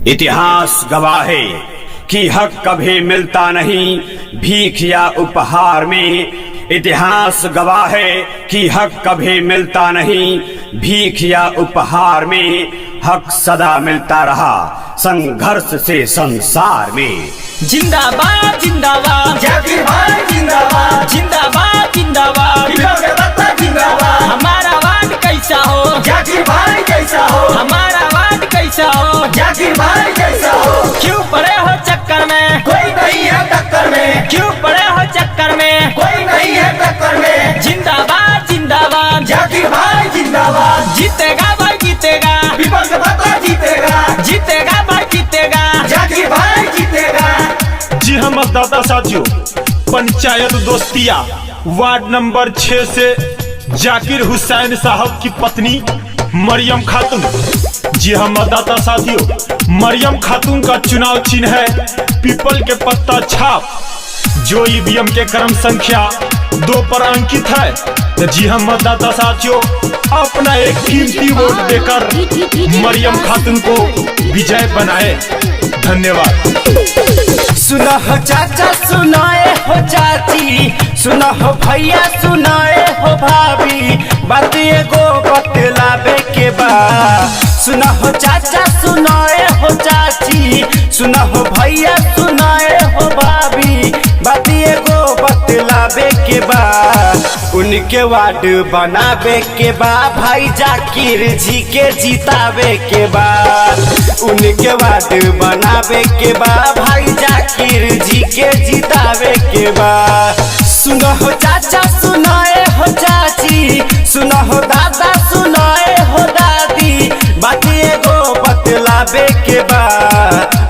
इतिहास गवाह है कि हक कभी मिलता नहीं भीख या उपहार में। इतिहास गवाह है कि हक कभी मिलता नहीं भीख या उपहार में। हक सदा मिलता रहा संघर्ष से संसार में। जिंदाबाद जिंदाबाद जाकिर भाई जिंदाबाद, जिंदाबाद जिंदाबाद विकास का बत्ता जिंदाबाद। हमारा वार्ड कैसा हो, जाकिर भाई कैसा हो, हमारा वार्ड कैसा हो, जाकिर भाई कैसा हो। क्यों पड़े हो चक्कर में, कोई नहीं है टक्कर में, क्यों पड़े हो चक्कर में, कोई नहीं है टक्कर में। जिंदाबाद जिंदाबाद जाकिर भाई जिंदाबाद, जीतेगा भाई जीतेगा, विकास का बत्ता जीतेगा, जीतेगा भाई जीतेगा। जाकिर भाई जीतेगा। जी हाँ मतदाता साथियों, पंचायत दोस्तिया वार्ड नंबर 6 से जाकिर हुसैन साहब की पत्नी मरियम खातून। जी हाँ मतदाता साथियों, मरियम खातून का चुनाव चिन्ह है पीपल के पत्ता छाप, जो ईवीएम के क्रम संख्या 2 पर अंकित है। तो जी हाँ मतदाता साथियों, अपना एक कीमती वोट देकर मरियम खातून को विजय बनाए। धन्यवाद। सुनो हो चाचा सुनाए हो चाची, सुनो हो भैया सुनाए हो भाभी, बात एगो बतलावे के बा। सुनो हो चाचा सुनाए हो चाची, सुनो हो भैया सुनाए हो भाभी, बात एगो बतलावे के बा। उनके वार्ड बनावे के बा, भाई जाकिर जी के जितावे के बा। उनके वार्ड बनावे के बा, भाई जाकिर जी के जितावे के बा। सुनो हो चाचा सुनाए हो चाची, सुनो हो दादा सुनाए हो दादी, बात एगो बतलावे के बा।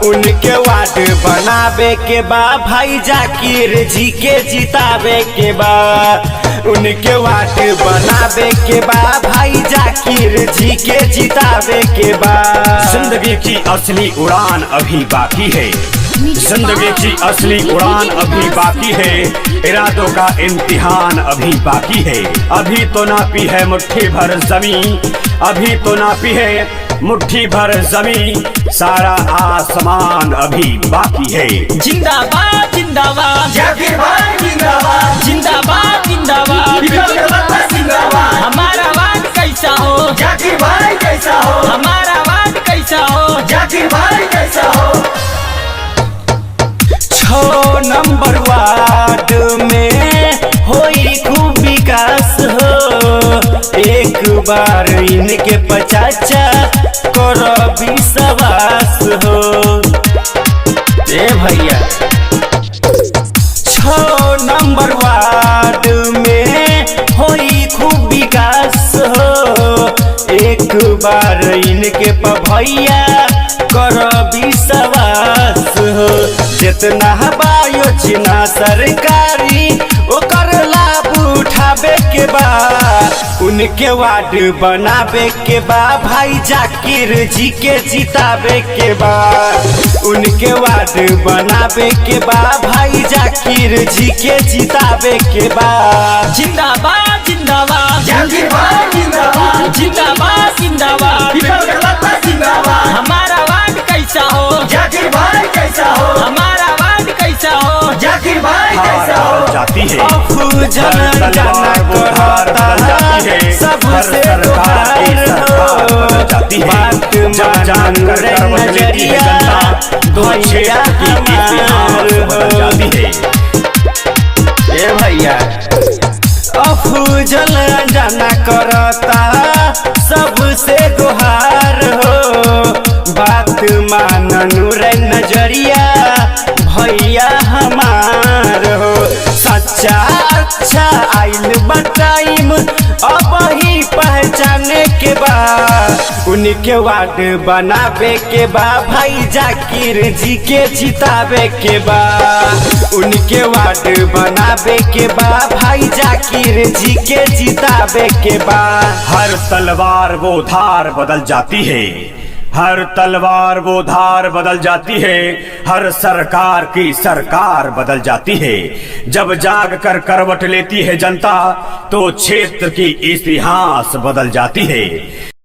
उनके वार्ड बनावे के बा, भाई जाकिर जी के जितावे के बा। उनके वार्ड बनावे के बा, भाई जाकिर जी के जितावे के बा। जिंदगी की असली उड़ान अभी बाकी है, जिंदगी की असली उड़ान अभी बाकी है। इरादों का इम्तिहान अभी बाकी है। अभी तो नापी है मुट्ठी भर जमीन, अभी तो नापी है मुट्ठी भर जमीन, सारा आसमान अभी बाकी है। जिंदाबाद जिंदाबाद जाकिर भाई जिंदाबाद, जिंदाबाद जिंदाबाद विकास का बत्ता जिंदाबाद। हमारा वार्ड कैसा हो, जाकिर भाई कैसा हो, हमारा वार्ड कैसा हो, जाकिर भाई कैसा हो। 6 नंबर वार्ड में होई खूब विकास हो। एक बार इनके पचाचा करो विश्वास हो। ए भैया 6 नंबर वार्ड में होई खूब विकास हो। एक बार इनके भैया करो विश्वास हो। जितना बा योजना सरकारी ओकर लाभ उठावे के बा। उनके वार्ड बनावे के बा, भाई जाकिर जी के जितावे के बा। उनके वार्ड बनावे के बा, भाई जाकिर जी के जितावे के बा। जिंदाबाद जिंदाबाद जाकिर भाई जिंदाबाद, जिंदाबाद जिंदाबाद विकास का बत्ता जिंदाबाद। हमारा वार्ड कैसा हो, जाकिर भाई कैसा हो, हमारा वार्ड कैसा हो, जाकिर भाई कैसा हो। जाती है जाना करता सबसे गुहार हो। जाती है बात जब जान कर नजरिया दो क्षेत्र की इतिहास बदल जाती है। ए भैया अफूजल जाना करता सबसे गुहार हो। बात माननु रे नजरिया भैया हमार हो। सच्चा अच्छा आइल बटाइम अब ही पहचाने के बा। उनके वार्ड बनावे के बा, भाई जाकिर जी के जितावे के बा। उनके वार्ड बनावे के बा, भाई जाकिर जी के जितावे के बा। हर तलवार वो धार बदल जाती है, हर तलवार वो धार बदल जाती है। हर सरकार की सरकार बदल जाती है। जब जाग कर करवट लेती है जनता, तो क्षेत्र की इतिहास बदल जाती है।